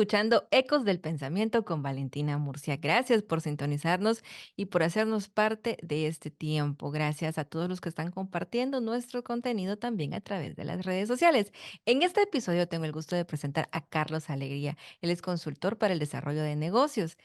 escuchando Ecos del Pensamiento con Valentina Murcia. Gracias por sintonizarnos y por hacernos parte de este tiempo. Gracias a todos los que están compartiendo nuestro contenido también a través de las redes sociales. En este episodio tengo el gusto de presentar a Carlos Alegría. Él es consultor para el desarrollo de negocios.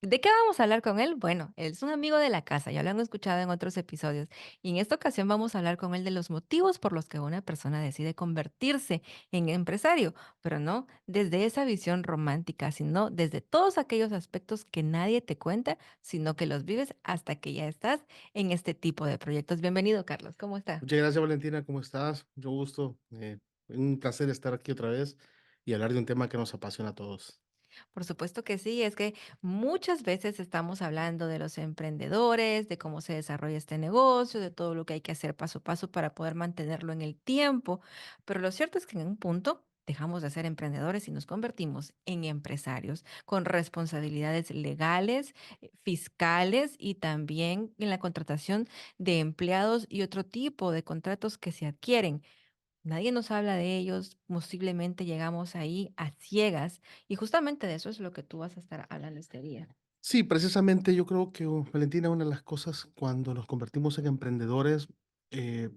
¿De qué vamos a hablar con él? Bueno, él es un amigo de la casa, ya lo han escuchado en otros episodios. Y en esta ocasión vamos a hablar con él de los motivos por los que una persona decide convertirse en empresario, pero no desde esa visión romántica, sino desde todos aquellos aspectos que nadie te cuenta, sino que los vives hasta que ya estás en este tipo de proyectos. Bienvenido, Carlos, ¿cómo está? Muchas gracias, Valentina. ¿Cómo estás? Mucho gusto. Un placer estar aquí otra vez y hablar de un tema que nos apasiona a todos. Por supuesto que sí, es que muchas veces estamos hablando de los emprendedores, de cómo se desarrolla este negocio, de todo lo que hay que hacer paso a paso para poder mantenerlo en el tiempo, pero lo cierto es que en un punto dejamos de ser emprendedores y nos convertimos en empresarios con responsabilidades legales, fiscales y también en la contratación de empleados y otro tipo de contratos que se adquieren. Nadie nos habla de ellos, posiblemente llegamos ahí a ciegas y justamente de eso es lo que tú vas a estar hablando este día. Sí, precisamente yo creo que, Valentina, una de las cosas cuando nos convertimos en emprendedores, eh,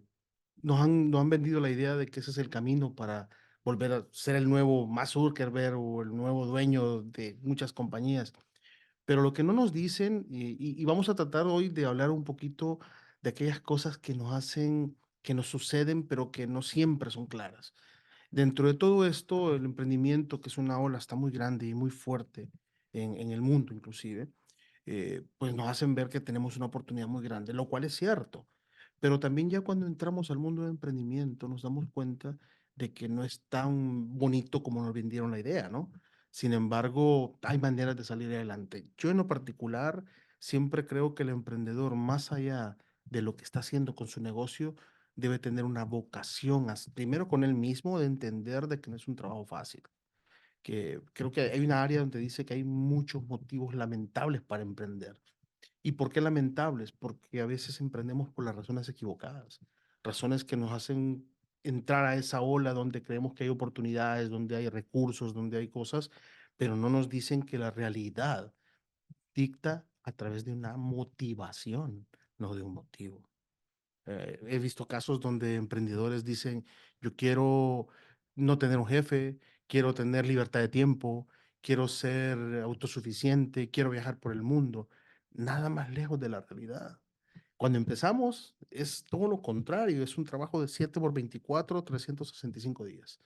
nos han vendido la idea de que ese es el camino para volver a ser el nuevo Mark Zuckerberg o el nuevo dueño de muchas compañías. Pero lo que no nos dicen, y vamos a tratar hoy de hablar un poquito de aquellas cosas que nos hacen, que nos suceden, pero que no siempre son claras. Dentro de todo esto, el emprendimiento, que es una ola, está muy grande y muy fuerte en el mundo inclusive, pues nos hacen ver que tenemos una oportunidad muy grande, lo cual es cierto. Pero también ya cuando entramos al mundo del emprendimiento nos damos cuenta de que no es tan bonito como nos vendieron la idea, ¿no? Sin embargo, hay maneras de salir adelante. Yo en lo particular siempre creo que el emprendedor, más allá de lo que está haciendo con su negocio, debe tener una vocación, primero con él mismo, de entender de que no es un trabajo fácil, que creo que hay una área donde dice que hay muchos motivos lamentables para emprender. ¿Y por qué lamentables? Porque a veces emprendemos por las razones equivocadas, razones que nos hacen entrar a esa ola donde creemos que hay oportunidades, donde hay recursos, donde hay cosas, pero no nos dicen que la realidad dicta a través de una motivación, no de un motivo. He visto casos donde emprendedores dicen, yo quiero no tener un jefe, quiero tener libertad de tiempo, quiero ser autosuficiente, quiero viajar por el mundo. Nada más lejos de la realidad. Cuando empezamos es todo lo contrario, es un trabajo de 7 por 24, 365 días.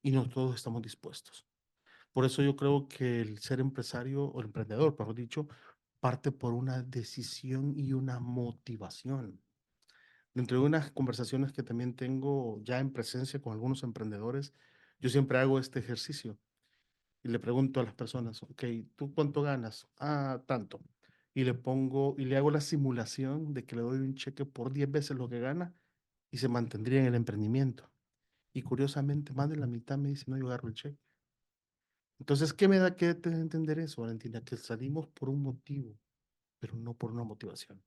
Y no todos estamos dispuestos. Por eso yo creo que el ser empresario o emprendedor, mejor dicho, parte por una decisión y una motivación. Dentro de unas conversaciones que también tengo ya en presencia con algunos emprendedores, yo siempre hago este ejercicio y le pregunto a las personas, ok, ¿tú cuánto ganas? Ah, tanto. Y le pongo y le hago la simulación de que le doy un cheque por 10 veces lo que gana y se mantendría en el emprendimiento. Y curiosamente, más de la mitad me dice, no, yo agarro el cheque. Entonces, ¿qué me da que entender eso, Valentina? Que salimos por un motivo, pero no por una motivación.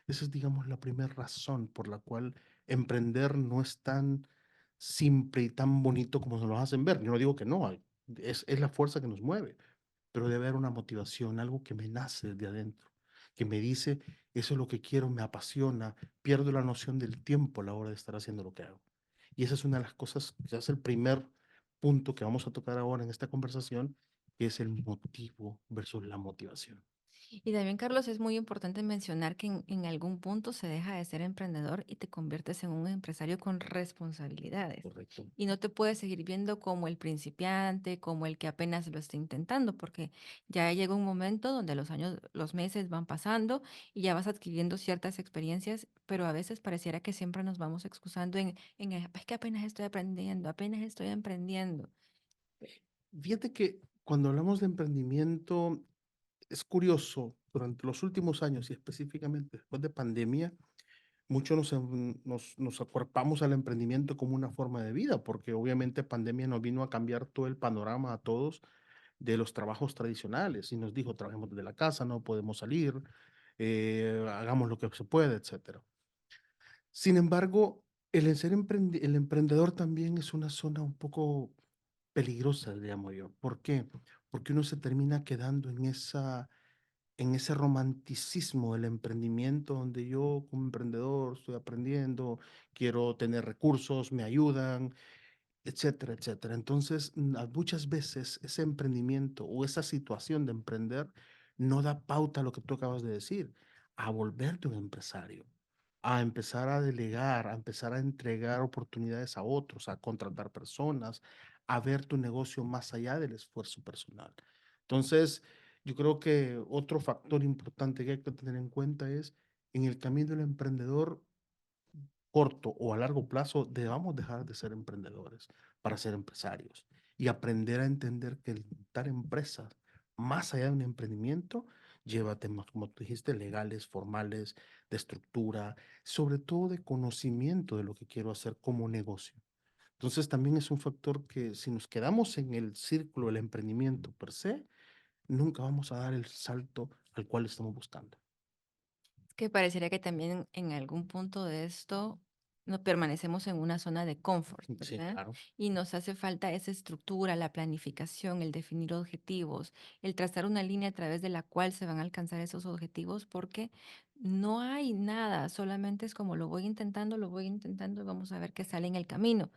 Esa es, digamos, la primera razón por la cual emprender no es tan simple y tan bonito como nos lo hacen ver. Yo no digo que no, es la fuerza que nos mueve, pero debe haber una motivación, algo que me nace de adentro, que me dice, eso es lo que quiero, me apasiona, pierdo la noción del tiempo a la hora de estar haciendo lo que hago. Y esa es una de las cosas, ya es el primer punto que vamos a tocar ahora en esta conversación, que es el motivo versus la motivación. Y también, Carlos, es muy importante mencionar que en algún punto se deja de ser emprendedor y te conviertes en un empresario con responsabilidades. Correcto. Y no te puedes seguir viendo como el principiante, como el que apenas lo está intentando, porque ya llega un momento donde los años, los meses van pasando y ya vas adquiriendo ciertas experiencias, pero a veces pareciera que siempre nos vamos excusando es que apenas estoy aprendiendo, apenas estoy emprendiendo. Fíjate que cuando hablamos de emprendimiento, es curioso, durante los últimos años y específicamente después de pandemia, muchos nos acuerpamos al emprendimiento como una forma de vida, porque obviamente pandemia nos vino a cambiar todo el panorama a todos de los trabajos tradicionales y nos dijo, trabajemos desde la casa, no podemos salir, hagamos lo que se puede, etcétera. Sin embargo, el emprendedor también es una zona un poco peligrosa, le llamo yo. ¿Por qué? Porque uno se termina quedando en ese romanticismo del emprendimiento, donde yo como emprendedor estoy aprendiendo, quiero tener recursos, me ayudan, etcétera, etcétera. Entonces, muchas veces ese emprendimiento o esa situación de emprender no da pauta a lo que tú acabas de decir, a volverte un empresario, a empezar a delegar, a empezar a entregar oportunidades a otros, a contratar personas, a ver tu negocio más allá del esfuerzo personal. Entonces, yo creo que otro factor importante que hay que tener en cuenta es en el camino del emprendedor corto o a largo plazo, debamos dejar de ser emprendedores para ser empresarios y aprender a entender que el montar empresas, más allá de un emprendimiento, lleva temas, como tú dijiste, legales, formales, de estructura, sobre todo de conocimiento de lo que quiero hacer como negocio. Entonces también es un factor que si nos quedamos en el círculo del emprendimiento per se, nunca vamos a dar el salto al cual estamos buscando. Que parecería que también en algún punto de esto nos permanecemos en una zona de confort, Sí, ¿verdad? claro. Y nos hace falta esa estructura, la planificación, el definir objetivos, el trazar una línea a través de la cual se van a alcanzar esos objetivos, porque no hay nada, solamente es como lo voy intentando y vamos a ver qué sale en el camino.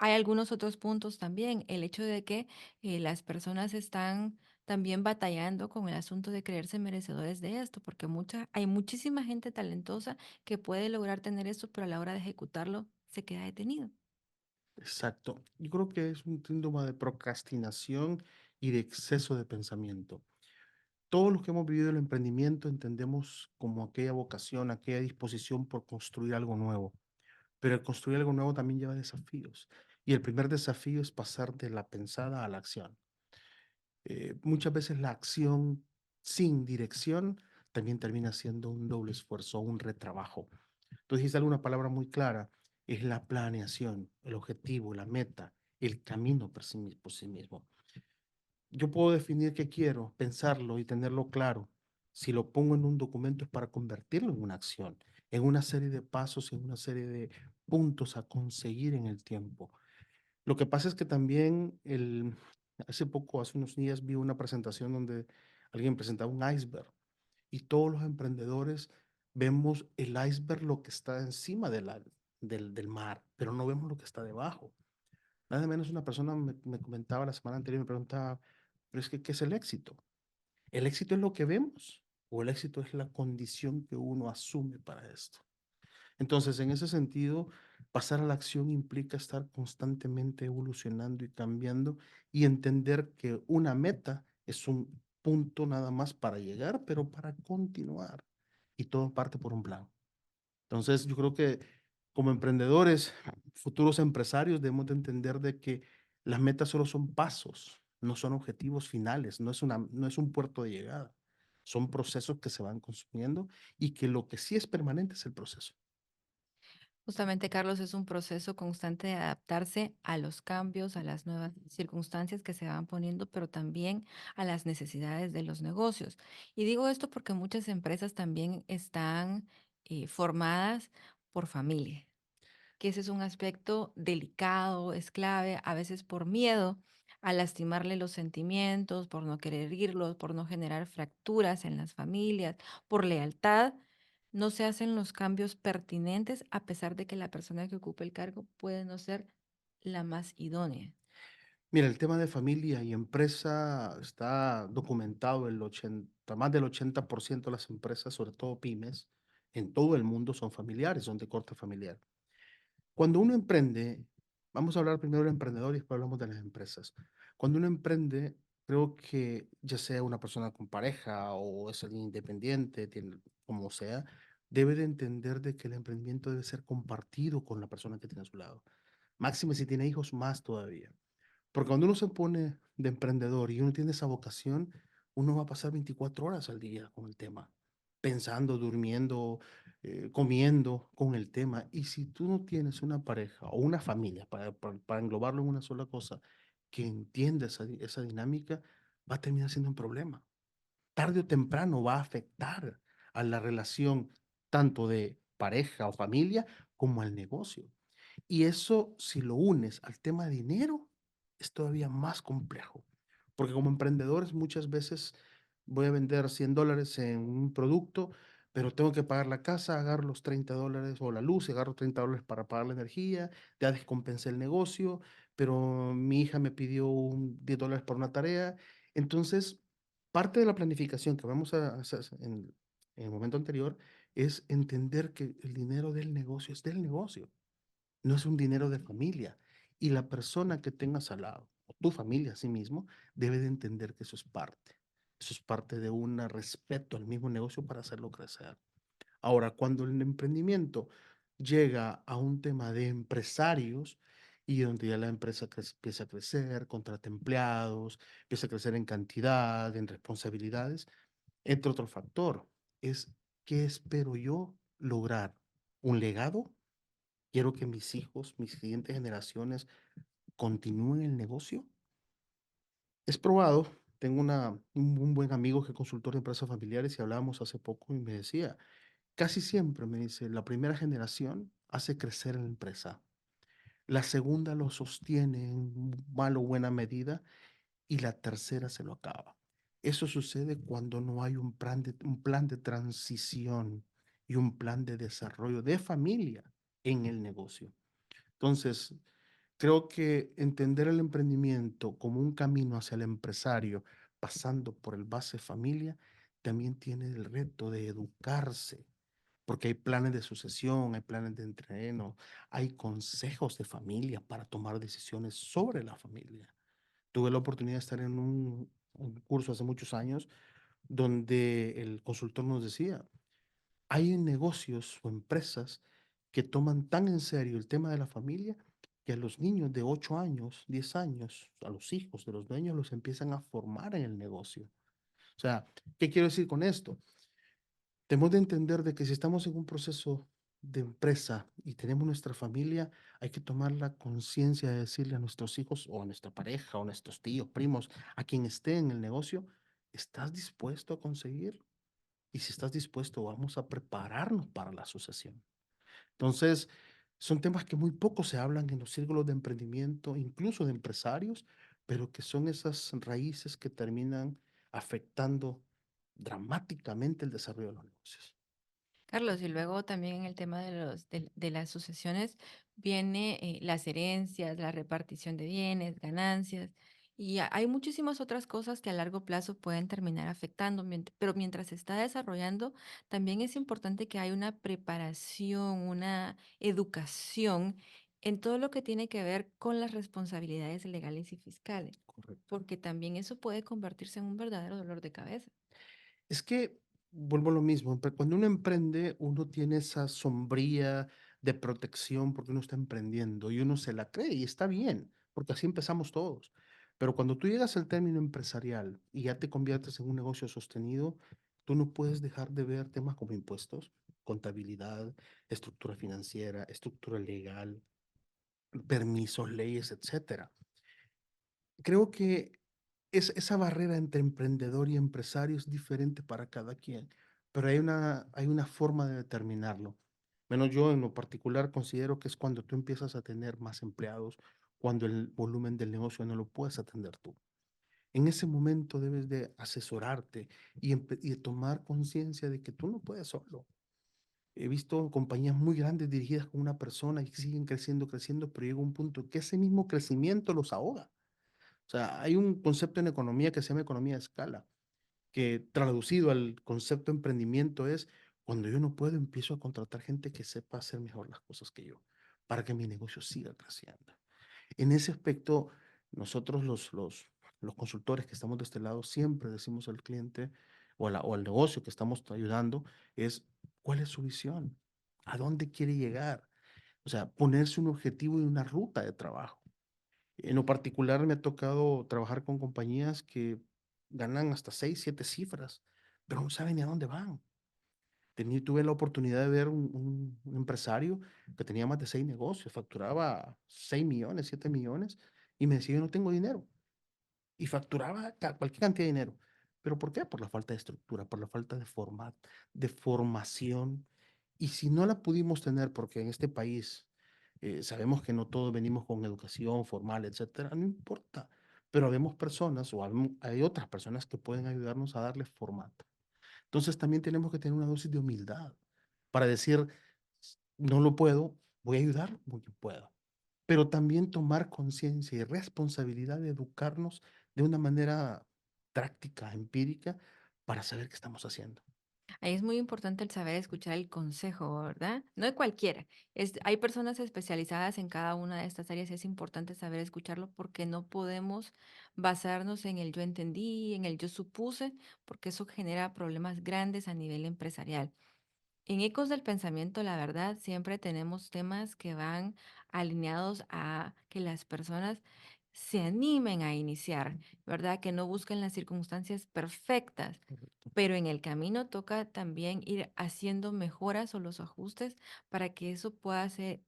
Hay algunos otros puntos también, el hecho de que las personas están también batallando con el asunto de creerse merecedores de esto, porque hay muchísima gente talentosa que puede lograr tener esto, pero a la hora de ejecutarlo se queda detenido. Exacto. Yo creo que es un síntoma de procrastinación y de exceso de pensamiento. Todos los que hemos vivido el emprendimiento entendemos como aquella vocación, aquella disposición por construir algo nuevo. Pero el construir algo nuevo también lleva desafíos. Y el primer desafío es pasar de la pensada a la acción. Muchas veces la acción sin dirección también termina siendo un doble esfuerzo, un retrabajo. Tú dijiste alguna palabra muy clara, es la planeación, el objetivo, la meta, el camino por sí mismo. Yo puedo definir qué quiero, pensarlo y tenerlo claro. Si lo pongo en un documento es para convertirlo en una acción, en una serie de pasos, en una serie de puntos a conseguir en el tiempo. Lo que pasa es que también hace poco, hace unos días, vi una presentación donde alguien presentaba un iceberg y todos los emprendedores vemos el iceberg, lo que está encima del mar, pero no vemos lo que está debajo. Nada menos una persona me comentaba la semana anterior, me preguntaba, pero es que, ¿qué es el éxito? ¿El éxito es lo que vemos o el éxito es la condición que uno asume para esto? Entonces, en ese sentido, pasar a la acción implica estar constantemente evolucionando y cambiando y entender que una meta es un punto nada más para llegar, pero para continuar. Y todo parte por un plan. Entonces, yo creo que como emprendedores, futuros empresarios, debemos de entender de que las metas solo son pasos, no son objetivos finales, no es un puerto de llegada. Son procesos que se van consumiendo y que lo que sí es permanente es el proceso. Justamente, Carlos, es un proceso constante de adaptarse a los cambios, a las nuevas circunstancias que se van poniendo, pero también a las necesidades de los negocios. Y digo esto porque muchas empresas también están formadas por familia, que ese es un aspecto delicado, es clave, a veces por miedo a lastimarle los sentimientos, por no querer herirlos, por no generar fracturas en las familias, por lealtad, no se hacen los cambios pertinentes a pesar de que la persona que ocupe el cargo puede no ser la más idónea. Mira, el tema de familia y empresa está documentado, más del 80% de las empresas, sobre todo pymes, en todo el mundo son familiares, son de corte familiar. Cuando uno emprende, vamos a hablar primero del emprendedor y después hablamos de las empresas. Cuando uno emprende, creo que ya sea una persona con pareja o es alguien independiente, como sea, debe de entender de que el emprendimiento debe ser compartido con la persona que tiene a su lado. Máxime si tiene hijos, más todavía. Porque cuando uno se pone de emprendedor y uno tiene esa vocación, uno va a pasar 24 horas al día con el tema, pensando, durmiendo, comiendo con el tema. Y si tú no tienes una pareja o una familia, para englobarlo en una sola cosa, que entienda esa dinámica, va a terminar siendo un problema. Tarde o temprano va a afectar a la relación tanto de pareja o familia como al negocio. Y eso, si lo unes al tema de dinero, es todavía más complejo, porque como emprendedores muchas veces voy a vender $100 en un producto, pero tengo que pagar la casa, agarro los $30 o la luz, y agarro $30 para pagar la energía, ya descompensé el negocio, pero mi hija me pidió un $10 por una tarea. Entonces, parte de la planificación que vamos a hacer en el momento anterior es entender que el dinero del negocio es del negocio, no es un dinero de familia. Y la persona que tengas al lado, o tu familia a sí mismo, debe de entender que eso es parte. Eso es parte de un respeto al mismo negocio para hacerlo crecer. Ahora, cuando el emprendimiento llega a un tema de empresarios y donde ya la empresa empieza a crecer, contrata empleados, empieza a crecer en cantidad, en responsabilidades, entre otro factor, es qué espero yo lograr. ¿Un legado? Quiero que mis hijos, mis siguientes generaciones continúen el negocio. Es probado, tengo un buen amigo que es consultor de empresas familiares y hablábamos hace poco y me decía, casi siempre me dice, la primera generación hace crecer la empresa, la segunda lo sostiene en mal o buena medida y la tercera se lo acaba. Eso sucede cuando no hay un plan de transición y un plan de desarrollo de familia en el negocio. Entonces, creo que entender el emprendimiento como un camino hacia el empresario, pasando por el base familia, también tiene el reto de educarse, porque hay planes de sucesión, hay planes de entreno, hay consejos de familia para tomar decisiones sobre la familia. Tuve la oportunidad de estar en un curso hace muchos años donde el consultor nos decía, hay negocios o empresas que toman tan en serio el tema de la familia que a los niños de 8 años, 10 años, a los hijos de los dueños los empiezan a formar en el negocio. O sea, ¿qué quiero decir con esto? Tenemos de entender de que si estamos en un proceso de empresa y tenemos nuestra familia, hay que tomar la conciencia de decirle a nuestros hijos o a nuestra pareja o a nuestros tíos, primos, a quien esté en el negocio, ¿estás dispuesto a conseguir? Y si estás dispuesto, vamos a prepararnos para la sucesión. Entonces, son temas que muy poco se hablan en los círculos de emprendimiento, incluso de empresarios, pero que son esas raíces que terminan afectando dramáticamente el desarrollo de los negocios. Carlos, y luego también en el tema de las sucesiones viene las herencias, la repartición de bienes, ganancias, y hay muchísimas otras cosas que a largo plazo pueden terminar afectando, pero mientras se está desarrollando, también es importante que haya una preparación, una educación en todo lo que tiene que ver con las responsabilidades legales y fiscales, Correcto. porque también eso puede convertirse en un verdadero dolor de cabeza. Es que vuelvo a lo mismo, cuando uno emprende, uno tiene esa sombría de protección porque uno está emprendiendo y uno se la cree y está bien, porque así empezamos todos. Pero cuando tú llegas al término empresarial y ya te conviertes en un negocio sostenido, tú no puedes dejar de ver temas como impuestos, contabilidad, estructura financiera, estructura legal, permisos, leyes, etcétera. Creo que esa barrera entre emprendedor y empresario es diferente para cada quien, pero hay una forma de determinarlo. Menos yo en lo particular considero que es cuando tú empiezas a tener más empleados, cuando el volumen del negocio no lo puedes atender tú. En ese momento debes de asesorarte y de tomar conciencia de que tú no puedes solo. He visto compañías muy grandes dirigidas con una persona y siguen creciendo, creciendo, pero llega un punto que ese mismo crecimiento los ahoga. O sea, hay un concepto en economía que se llama economía de escala, que traducido al concepto de emprendimiento es cuando yo no puedo, empiezo a contratar gente que sepa hacer mejor las cosas que yo, para que mi negocio siga creciendo. En ese aspecto, nosotros los consultores que estamos de este lado siempre decimos al cliente o al negocio que estamos ayudando es, ¿cuál es su visión? ¿A dónde quiere llegar? O sea, ponerse un objetivo y una ruta de trabajo. En lo particular, me ha tocado trabajar con compañías que ganan hasta 6, 7 cifras, pero no saben ni a dónde van. Tuve la oportunidad de ver un empresario que tenía más de 6 negocios, facturaba 6 millones, 7 millones, y me decía, yo no tengo dinero. Y facturaba cualquier cantidad de dinero. ¿Pero por qué? Por la falta de estructura, por la falta de formación. Y si no la pudimos tener, porque en este país Sabemos que no todos venimos con educación formal, etcétera, no importa, pero habemos personas o hay otras personas que pueden ayudarnos a darle formato. Entonces también tenemos que tener una dosis de humildad para decir, no lo puedo, voy a ayudar porque puedo. Pero también tomar conciencia y responsabilidad de educarnos de una manera práctica, empírica, para saber qué estamos haciendo. Ahí es muy importante el saber escuchar el consejo, ¿verdad? No de cualquiera. Hay personas especializadas en cada una de estas áreas y es importante saber escucharlo porque no podemos basarnos en el yo entendí, en el yo supuse, porque eso genera problemas grandes a nivel empresarial. En Ecos del Pensamiento, la verdad, siempre tenemos temas que van alineados a que las personas se animen a iniciar, ¿verdad? Que no busquen las circunstancias perfectas, Correcto. pero en el camino toca también ir haciendo mejoras o los ajustes para que eso pueda ser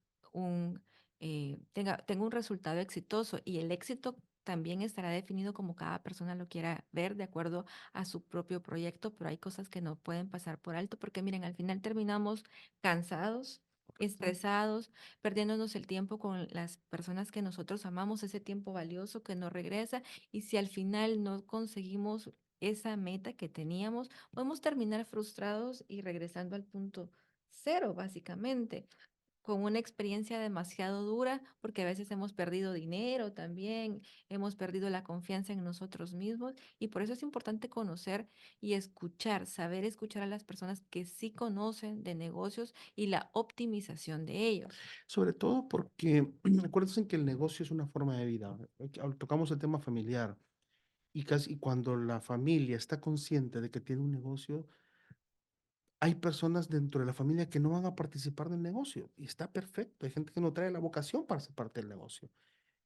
tenga un resultado exitoso. Y el éxito también estará definido como cada persona lo quiera ver de acuerdo a su propio proyecto, pero hay cosas que no pueden pasar por alto porque miren, al final terminamos cansados, ¿No? estresados, perdiéndonos el tiempo con las personas que nosotros amamos, ese tiempo valioso que no regresa y si al final no conseguimos esa meta que teníamos, podemos terminar frustrados y regresando al punto cero, básicamente con una experiencia demasiado dura, porque a veces hemos perdido dinero también, hemos perdido la confianza en nosotros mismos y por eso es importante conocer y escuchar, saber escuchar a las personas que sí conocen de negocios y la optimización de ellos. Sobre todo porque acuérdense que el negocio es una forma de vida. Tocamos el tema familiar y casi cuando la familia está consciente de que tiene un negocio, hay personas dentro de la familia que no van a participar del negocio y está perfecto. Hay gente que no trae la vocación para ser parte del negocio.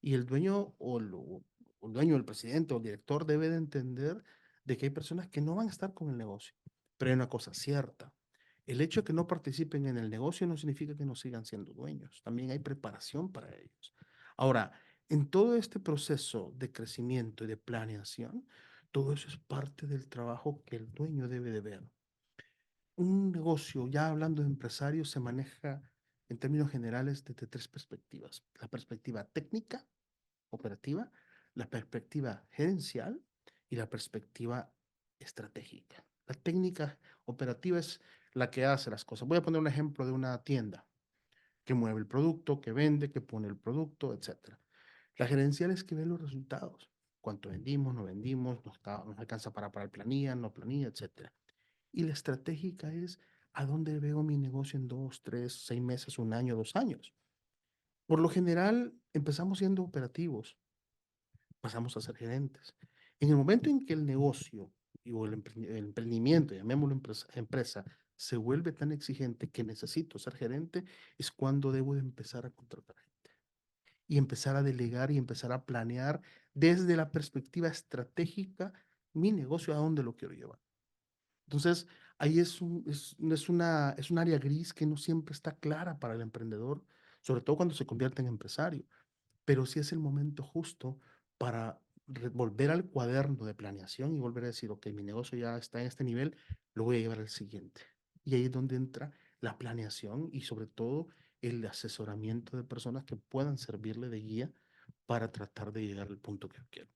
Y el dueño o el dueño, el presidente o el director debe de entender de que hay personas que no van a estar con el negocio. Pero hay una cosa cierta. El hecho de que no participen en el negocio no significa que no sigan siendo dueños. También hay preparación para ellos. Ahora, en todo este proceso de crecimiento y de planeación, todo eso es parte del trabajo que el dueño debe de ver. Un negocio, ya hablando de empresarios, se maneja en términos generales desde tres perspectivas. La perspectiva técnica, operativa, la perspectiva gerencial y la perspectiva estratégica. La técnica operativa es la que hace las cosas. Voy a poner un ejemplo de una tienda que mueve el producto, que vende, que pone el producto, etcétera. La gerencial es que ve los resultados. Cuánto vendimos, no vendimos, nos alcanza para pagar planilla, no planilla, etcétera. Y la estratégica es a dónde veo mi negocio en 2, 3, 6 meses, un año, 2 años. Por lo general, empezamos siendo operativos, pasamos a ser gerentes. En el momento en que el negocio o el emprendimiento, llamémoslo empresa, se vuelve tan exigente que necesito ser gerente, es cuando debo de empezar a contratar gente y empezar a delegar y empezar a planear desde la perspectiva estratégica mi negocio a dónde lo quiero llevar. Entonces, ahí es un área gris que no siempre está clara para el emprendedor, sobre todo cuando se convierte en empresario, pero sí es el momento justo para volver al cuaderno de planeación y volver a decir, ok, mi negocio ya está en este nivel, lo voy a llevar al siguiente. Y ahí es donde entra la planeación y sobre todo el asesoramiento de personas que puedan servirle de guía para tratar de llegar al punto que yo quiero.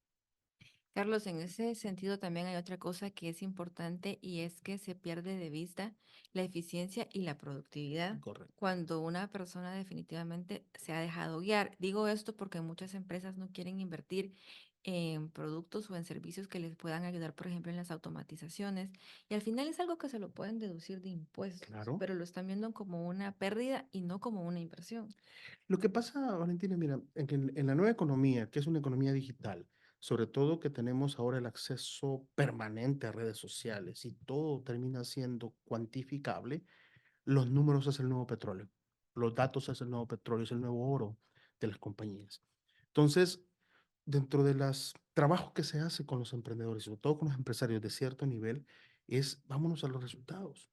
Carlos, en ese sentido también hay otra cosa que es importante y es que se pierde de vista la eficiencia y la productividad Correcto. cuando una persona definitivamente se ha dejado guiar. Digo esto porque muchas empresas no quieren invertir en productos o en servicios que les puedan ayudar, por ejemplo, en las automatizaciones. Y al final es algo que se lo pueden deducir de impuestos, Claro. pero lo están viendo como una pérdida y no como una inversión. Lo que pasa, Valentina, mira, en la nueva economía, que es una economía digital, sobre todo que tenemos ahora el acceso permanente a redes sociales y todo termina siendo cuantificable, los números es el nuevo petróleo, los datos es el nuevo petróleo, es el nuevo oro de las compañías. Entonces, dentro de los trabajos que se hace con los emprendedores, sobre todo con los empresarios de cierto nivel, es vámonos a los resultados.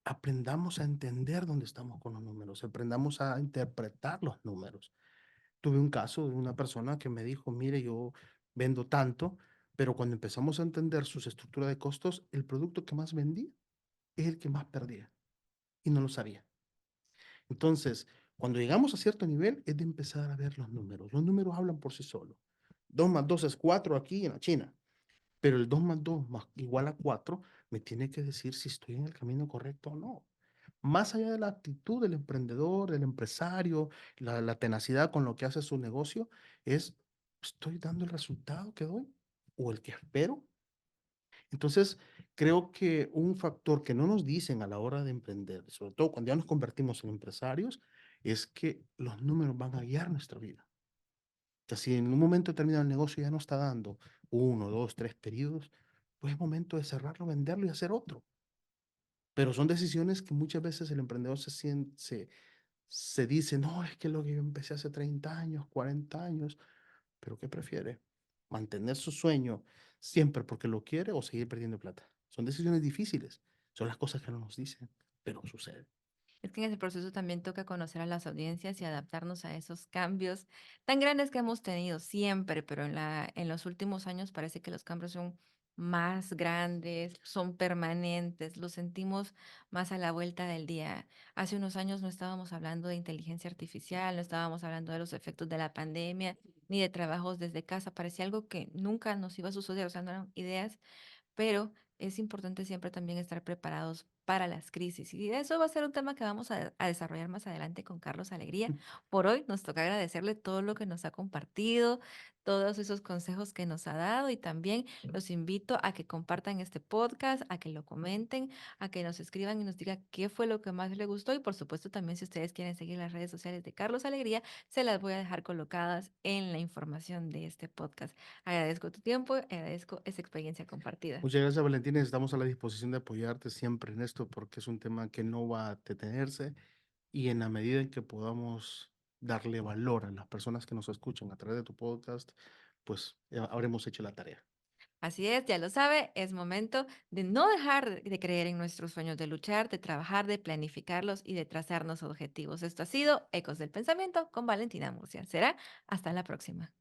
Aprendamos a entender dónde estamos con los números, aprendamos a interpretar los números. Tuve un caso de una persona que me dijo, mire, yo vendo tanto, pero cuando empezamos a entender sus estructuras de costos, el producto que más vendía es el que más perdía y no lo sabía. Entonces, Cuando llegamos a cierto nivel es de empezar a ver los números. Los números hablan por sí solos. 2 más 2 es 4 aquí en la China, pero el 2 más 2 más igual a 4 me tiene que decir si estoy en el camino correcto o no. Más allá de la actitud del emprendedor, del empresario, la tenacidad con lo que hace su negocio, es, ¿estoy dando el resultado que doy o el que espero? Entonces, creo que un factor que no nos dicen a la hora de emprender, sobre todo cuando ya nos convertimos en empresarios, es que los números van a guiar nuestra vida. O sea, si en un momento determinado el negocio ya no está dando uno, dos, tres periodos, pues es momento de cerrarlo, venderlo y hacer otro. Pero son decisiones que muchas veces el emprendedor se dice, no, es que lo que yo empecé hace 30 años, 40 años, pero ¿qué prefiere? ¿Mantener su sueño siempre porque lo quiere o seguir perdiendo plata? Son decisiones difíciles, son las cosas que no nos dicen, pero sucede. Es que en ese proceso también toca conocer a las audiencias y adaptarnos a esos cambios tan grandes que hemos tenido siempre, pero en los últimos años parece que los cambios son más grandes, son permanentes, los sentimos más a la vuelta del día. Hace unos años no estábamos hablando de inteligencia artificial, no estábamos hablando de los efectos de la pandemia, ni de trabajos desde casa, parecía algo que nunca nos iba a suceder, o sea, no eran ideas, pero es importante siempre también estar preparados para las crisis. Y eso va a ser un tema que vamos a desarrollar más adelante con Carlos Alegría. Por hoy nos toca agradecerle todo lo que nos ha compartido, todos esos consejos que nos ha dado y también los invito a que compartan este podcast, a que lo comenten, a que nos escriban y nos digan qué fue lo que más les gustó y por supuesto también si ustedes quieren seguir las redes sociales de Carlos Alegría, se las voy a dejar colocadas en la información de este podcast. Agradezco tu tiempo, agradezco esa experiencia compartida. Muchas gracias, Valentina. Estamos a la disposición de apoyarte siempre en esto porque es un tema que no va a detenerse y en la medida en que podamos darle valor a las personas que nos escuchan a través de tu podcast, pues habremos hecho la tarea. Así es, ya lo sabe, es momento de no dejar de creer en nuestros sueños, de luchar, de trabajar, de planificarlos y de trazarnos objetivos. Esto ha sido Ecos del Pensamiento con Valentina Murcia. Será hasta la próxima.